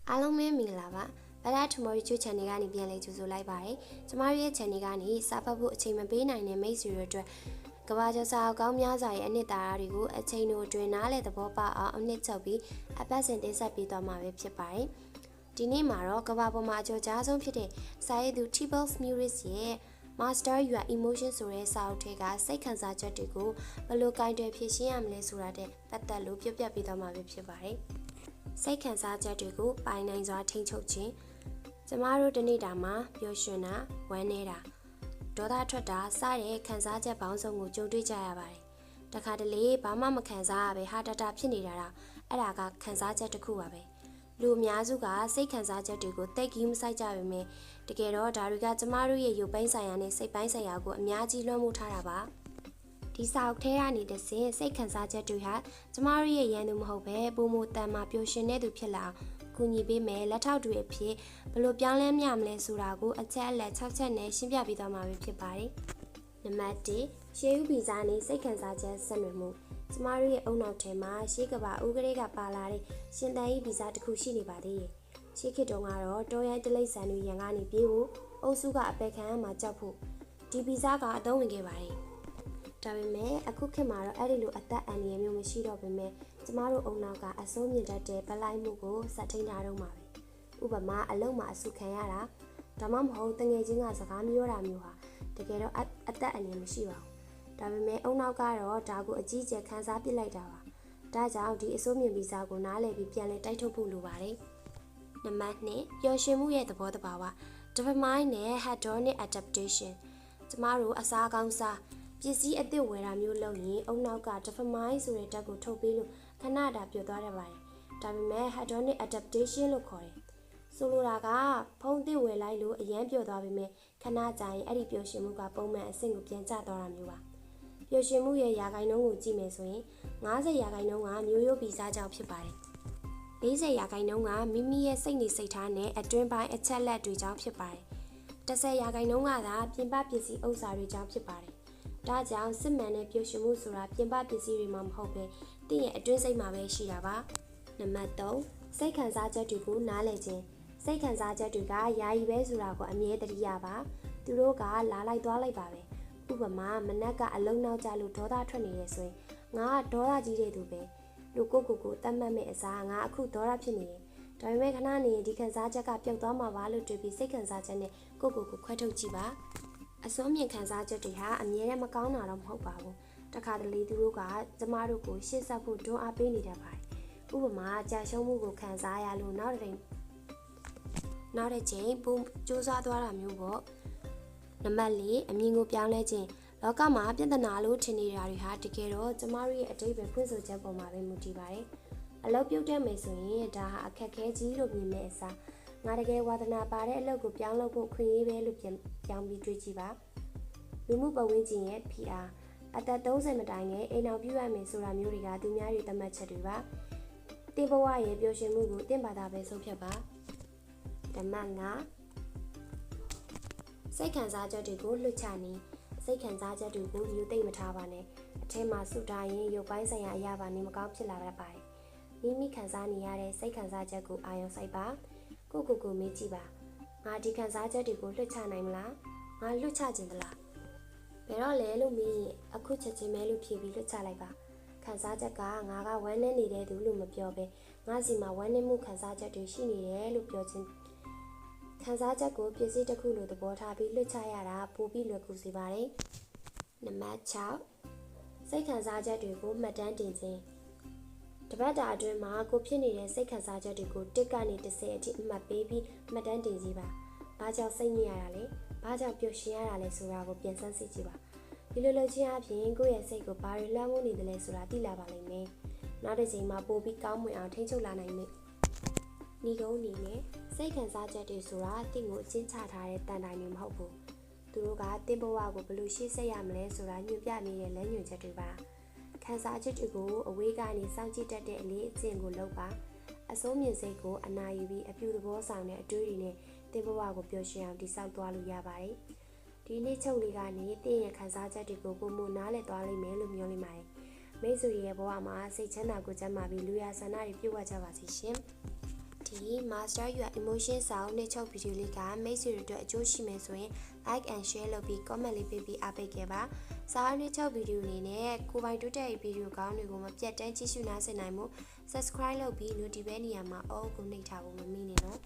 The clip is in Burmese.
အားလုံးပဲမင်္ဂလာပါဗလာထမော်ရီချူ channel ကနေပြန်လည်ကြိုဆိုလိုက်ပါတယ်ကျမတို့ရဲ့ channel ကနေစာဖတ်ဖို့အချိန်မပေးနိုင်တဲ့မိတ်ဆွေတို့အတွက်ကဘာကျော်စာအုပ်ကောင်းများစွာရဲ့အနှစ်သာရတွေကိုအချိန်တို့အတွင်းနားလည်သဘောပေါက်အောင်အနှစ်ချုပ်ပြီးအပတ်စဉ်တင်ဆက်ပေးသွားမှာပဲဖြစ်ပါတယ်ဒီနေ့မှာတော့ကဘာပေါ်မှာအကျော်ကြားဆုံးဖြစ်တဲ့စာရေးသူ T-Box Muris ရဲ့ Master Your Emotion ဆိုတဲ့စာအုပ်ထဲကစိတ်ခံစားချက်တွေကိုဘယ်လိုကင်တွယ်ဖြေရှင်းရမလဲဆိုတာတဲ့ပတ်သက်လို့ပြပြပေးသွားမှာပဲဖြစ်ပါတယ်စိတ်ခံစားချက်တွေကိုပိုင်နိုင်စွာထိန်းချုပ်ခြင်းကျမတို့တနေ့တာမှာပျော်ရွှင်တာဝမ်းနည်းတာဒေါသထွက်တာစတဲ့ခံစားချက်ပေါင်းစုံကိုကြုံတွေ့ကြရပါတယ်တခါတလေဘာမှမခံစားရပဲဟာတတဖြစ်နေတာတော့အဲ့ဒါကခံစားချက်တစ်ခုပါပဲလူအများစုကစိတ်ခံစားချက်တွေကိုတိတ်ကြီးမဆိုင်ကြပါမယ်တကယ်တော့ဒါတွေကကျမတို့ရဲ့ရုပ်ပိုင်းဆိုင်ရာနဲ့စိတ်ပိုင်းဆိုင်ရာကိုအများကြီးလွှမ်းမိုးထားတာပါဒီစာအုပ်ထဲကနေတဆင့်စိတ်ခံစားချက်တွေဟာကျမတို့ရဲ့ရန်သူမဟုတ်ပဲပုံမတန်မာပျော်ရွှင်တဲ့သူဖြစ်လာအောင်ကူညီပေးမယ်လက်ထောက်တွေအဖြစ်ဘယ်လိုပြောင်းလဲမြမလဲဆိုတာကိုအချက်အလက်6ချက်နဲ့ရှင်းပြပေးသွားမှာဖြစ်ပါတယ်နံပါတ်1ရှေးဥပီဇာနဲ့စိတ်ခံစားချက်ဆက်နွယ်မှုကျမတို့ရဲ့အုံနောက်ထဲမှာရှေးကဘာဦးကလေးကပါလာတဲ့ရှင်တန်ဤဗီဇာတစ်ခုရှိနေပါသေးတယ်ရှေးခေတ်တုန်းကတော့တောရိုင်းတိလိษံတွေရန်ကနေပြေးဖို့အုပ်စုကအပယ်ခံရမှာကြောက်ဖို့ဒီဗီဇာကအသုံးဝင်ခဲ့ပါတယ်ဒါပေမဲ့အခုခေတ်မှာတော့အဲ့ဒီလိုအသက်အန္တရာယ်မျိုးမရှိတော့ပေမဲ့ကျမတို့အုံနောက်ကအစိုးမြင့်တတ်တဲ့ပလိုက်မှုကိုစက်ထိန်ထားတော့မှာပဲဥပမာအလုံးမှာအဆုခံရတာဒါမှမဟုတ်တငယ်ချင်းကစကားပြောတာမျိုးဟာတကယ်တော့အသက်အန္တရာယ်မရှိပါဘူးဒါပေမဲ့အုံနောက်ကတော့ဒါကိုအကြီးကျယ်ခန်းစားပစ်လိုက်တာပါဒါကြောင့်ဒီအစိုးမြင့်ဗီဇာကိုနားလည်ပြီးပြန်လည်တိုက်ထုတ်ဖို့လိုပါတယ်နံပါတ်2ပျော်ရွှင်မှုရဲ့သဘောတဘာဝ dopamine နဲ့ hedonic adaptation ကျမတို့အစားကောင်းစားပစ္စည်းအသစ်ဝယ်တာမျိုးလုပ်ရင်အုံနောက်က dopamine ဆိုတဲ့ဓာတ်ကိုထုတ်ပေးလို့ခဏတာပျော်သွားတတ်ပါတယ်ဒါပေမဲ့ hedonic adaptation လို့ခေါ်တယ်ဆိုလိုတာကဖုန်းသစ်ဝယ်လိုက်လို့အရန်ပျော်သွားပေမဲ့ခဏကြာရင်အဲ့ဒီပျော်ရွှင်မှုကပုံမှန်အဆင့်ကိုပြန်ကျသွားတာမျိုးပါပျော်ရွှင်မှုရဲ့ရာခိုင်နှုန်းကိုကြည့်မယ်ဆိုရင်50%ကမျိုးရိုးဗီဇကြောင့်ဖြစ်ပါတယ်40%ကမိမိရဲ့စိတ်နေစိတ်ထားနဲ့အတွင်းပိုင်းအချက်လက်တွေကြောင့်ဖြစ်ပါတယ်10%ကသာပြင်ပပစ္စည်းဥစ္စာတွေကြောင့်ဖြစ်ပါတယ်ဒါကြောင့်စစ်မှန်တဲ့ပျော်ရွှင်မှုဆိုတာပြင်ပပစ္စည်းတွေမှာမဟုတ်ပဲတင့်ရဲ့အတွင်းစိတ်မှာပဲရှိတာပါနံပါတ်3စိတ်ခံစားချက်တွေကိုနားလည်ခြင်းစိတ်ခံစားချက်တွေကယာယီပဲဆိုတာကိုအမြဲတမ်းရပါသူတို့ကလာလိုက်သွားလိုက်ပါပဲဥပမာမနက်ကအလုံးနောက်ကြလို့ဒေါသထွက်နေရဆိုရင်ငါကဒေါသကြီးတဲ့သူပဲလူကိုတတ်မှတ်မဲ့အစားငါအခုဒေါသဖြစ်နေတယ်ဒါပေမဲ့ခဏနေဒီခံစားချက်ကပျောက်သွားမှာပါလို့တွေးပြီးစိတ်ခံစားချက်နဲ့ကိုခွဲထုတ်ကြည့်ပါအစိုးမြင့်ခံစားချက်တွေဟာအမြဲတမ်းမကောင်းတာတော့မဟုတ်ပါဘူးတခါတလေသူတို့ကကျမတို့ကိုရှေ့ဆက်ဖို့တွန်းအားပေးနေတတ်ပါတယ်ဥပမာကြာရှုံးမှုကိုခံစားရလို့နောက်တစ်ချိန်ပုံစူးစမ်းသွားတာမျိုးပေါ့နံပါတ်4အမြင်ကိုပြောင်းလဲခြင်းလောကမှာပြဿနာလို့ထင်နေတာတွေဟာတကယ်တော့ကျမတို့ရဲ့အတိတ်ပဲဖွင့်ဆိုချက်ပေါ်မှာပဲမူတည်ပါတယ်အလုပ်ပြုတ်တက်မယ်ဆိုရင်ဒါဟာအခက်ခဲကြီးလို့မြင်မဲ့အစားငါတကယ်ဝါသနာပါတဲ့အလုပ်ကိုပြောင်းလုပ်ဖို့ခွင့်ရေးပဲလို့ပြောင်းပြီးတွေးကြည့်ပါလူမှုပတ်ဝန်းကျင်ရဲ့ PR အသက်30မတိုင်နဲ့အိမ်အောင်ပြုရမယ်ဆိုတာမျိုးတွေကသူများတွေသတ်မှတ်ချက်တွေပါတင်ဘဝရဲ့ပျော်ရွှင်မှုကိုတင့်ဘာသာပဲဆုံးဖြတ်ပါဓမ္မငါစိတ်ခံစားချက်တွေကိုလွတ်ချနေစိတ်ခံစားချက်တွေကိုမျိုးသိမ့်မထားပါနဲ့အထက်မှာစုထားရင်ရုပ်ပိုင်းဆိုင်ရာအရာပါနေမကောင်းဖြစ်လာတတ်ပါတယ်မိမိခံစားနေရတဲ့စိတ်ခံစားချက်ကိုအာရုံစိုက်ပါကိုမေးကြည့်ပါငါဒီခံစားချက်တွေကိုလွတ်ချနိုင်မလားငါလွတ်ချခြင်းသလားဘယ်တော့လဲလို့မေးရင်အခုချက်ချင်းပဲလို့ဖြေပြီးလွတ်ချလိုက်ပါခံစားချက်ကငါကဝမ်းနည်းနေတဲ့သူလို့မပြောဘဲငါစီမှာဝမ်းနည်းမှုခံစားချက်တွေရှိနေတယ်လို့ပြောခြင်းခံစားချက်ကိုပစ္စည်းတစ်ခုလိုသဘောထားပြီးလွတ်ချရတာပိုပြီးလွယ်ကူစေပါတယ်နံပါတ်6စိတ်ခံစားချက်တွေကိုမှတ်တမ်းတင်ခြင်းတပတ်တာအတွင်းမှာကိုဖြစ်နေတဲ့စိတ်ခံစားချက်တွေကို1ကနေ10အထိအမှတ်ပေးပြီးမှတ်တမ်းတင်ကြည့်ပါ။ဘာကြောင့်စိတ်ညစ်ရတာလဲ။ဘာကြောင့်ပျော်ရွှင်ရတာလဲဆိုတာကိုပြန်ဆန်းစစ်ကြည့်ပါ။ဒီလိုလုပ်ခြင်းအပြင်ကိုယ့်ရဲ့စိတ်ကိုဘာတွေလွှမ်းမိုးနေတယ်လဲဆိုတာသိလာပါလိမ့်မယ်။နောက်တစ်ချိန်မှာပိုပြီးကောင်းမွန်အောင်ထိန်းချုပ်လာနိုင်မယ်။ဤကုန်းအနေနဲ့စိတ်ခံစားချက်တွေဆိုတာတင့်ကိုအချင်းချထားတဲ့တန်တိုင်းတွေမဟုတ်ဘူး။သူတို့ကတင့်ဘဝကိုဘယ်လိုရှေ့ဆက်ရမလဲဆိုတာညွှန်ပြနေတဲ့လမ်းညွှန်ချက်တွေပါ။ခံစားချက်တွေကိုအဝေးကနေစောင့်ကြည့်တတ်တဲ့အလေးအကျင့်ကိုလုပ်ပါအစိုးမြင့်စိတ်ကိုအနာယူပြီးအပြုသဘောဆောင်တဲ့အတွေ့အကြုံနဲ့တင်ဘဝကိုပျော်ရွှင်အောင်တည်ဆောက်သွားလို့ရပါတယ်ဒီနေ့ချုပ်လေးကနေတင်းရဲ့ခံစားချက်တွေကိုပုံမနားလည်သွားလိမ့်မယ်လို့မျှော်လင့်ပါတယ်မိတ်ဆွေရဲ့ဘဝမှာစိတ်ချမ်းသာကိုကျန်းမာပြီးလူရဆန္ဒတွေပြည့်ဝကြပါစေရှင် ဒီ Master Your Emotion စာအုပ်နှစ်ချုပ်ဗီဒီယိုလေးကမိတ်ဆွေတွေအတွက်အကျိုးရှိမယ်ဆိုရင် like and share လုပ်ပြီး comment လေးပေးပြီးအားပေးခဲ့ပါစာအုပ်နှစ်ချုပ်ဗီဒီယိုလေးနဲ့ကိုပိုင်တိုးတက်ရေးဗီဒီယိုကောင်းတွေကိုမပြတ်တမ်းကြည့်ရှုနိုင်စေနိုင်မှု subscribe လုပ်ပြီး notification နေရာမှာ all ကိုနှိပ်ထားဖို့မမေ့နဲ့နော်